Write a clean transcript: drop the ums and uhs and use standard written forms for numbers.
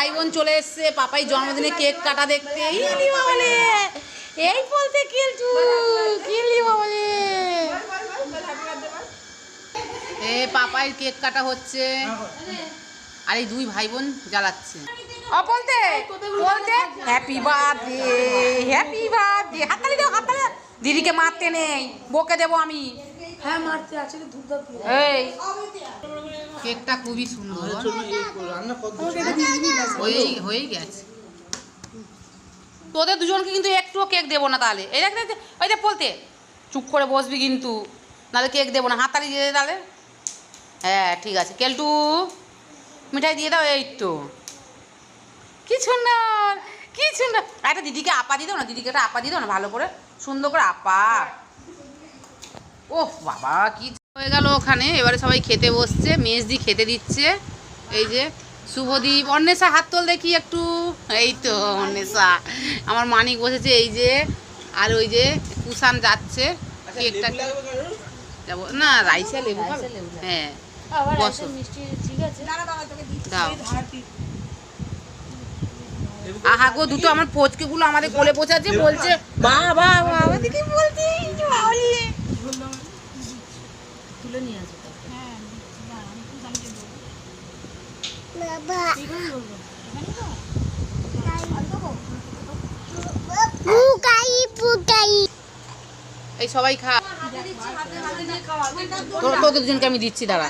ভাই বোন চলে এসছে পাপাই জন্মদিনে কেক কাটা দেখতে। এই বলতে কেলটু বলে এ পাপাই কেক কাটা হচ্ছে আর এই দুই ভাই বোন জ্বালাচ্ছে। বলতে বলতে হ্যাপি বার্থডে হ্যাপি বার্থডে। হাততালি দাও হাততালি। দিদিকে মারতে নেই, বকে দেবো আমি। হ্যাঁ মারতে আছে ধূপ দাও। এই কেকটা খুবই সুন্দর, হয়েই গেছে। তোদের দুজনকে কিন্তু একটুও কেক দেবো না তাহলে। এই দেখ ওই দেখ বলতে চুপ করে বসবি কিন্তু, নাহলে কেক দেবো না। হাততালি দিয়ে দে তাহলে। হ্যাঁ ঠিক আছে। কেলটু মিঠাই দিয়ে দাও। এই তো কি সুন্দর কি সুন্দর। একটা দিদিকে আপা দিয়ে দাও না, দিদিকে একটা আপা দিয়ে দাও না ভালো করে, সুন্দর করে আপা। ওহ বাবা কি হয়ে গেল ওখানে। এবারে সবাই খেতে বসছে, মেজদি খেতে দিচ্ছে। এই যে শুভদীপ, অন্বেষা হাত তোল দেখি একটু। এই তো অন্বেষা, আমার মানিক বসেছে এই যে, আর ওই যে কুষাণ যাচ্ছে। কেকটা যাবো না, রাইসা লেবু খাবে? হ্যাঁ বসো দাও। আহা গো, দুটো আমার পচকেগুলো আমাদের কোলে পচাচ্ছে, বলছে বাবা বাবা দিকে বলছি তুলে নিয়ে আসো। এই সবাই খা, তোদের দুজনকে আমি দিচ্ছি দাঁড়া।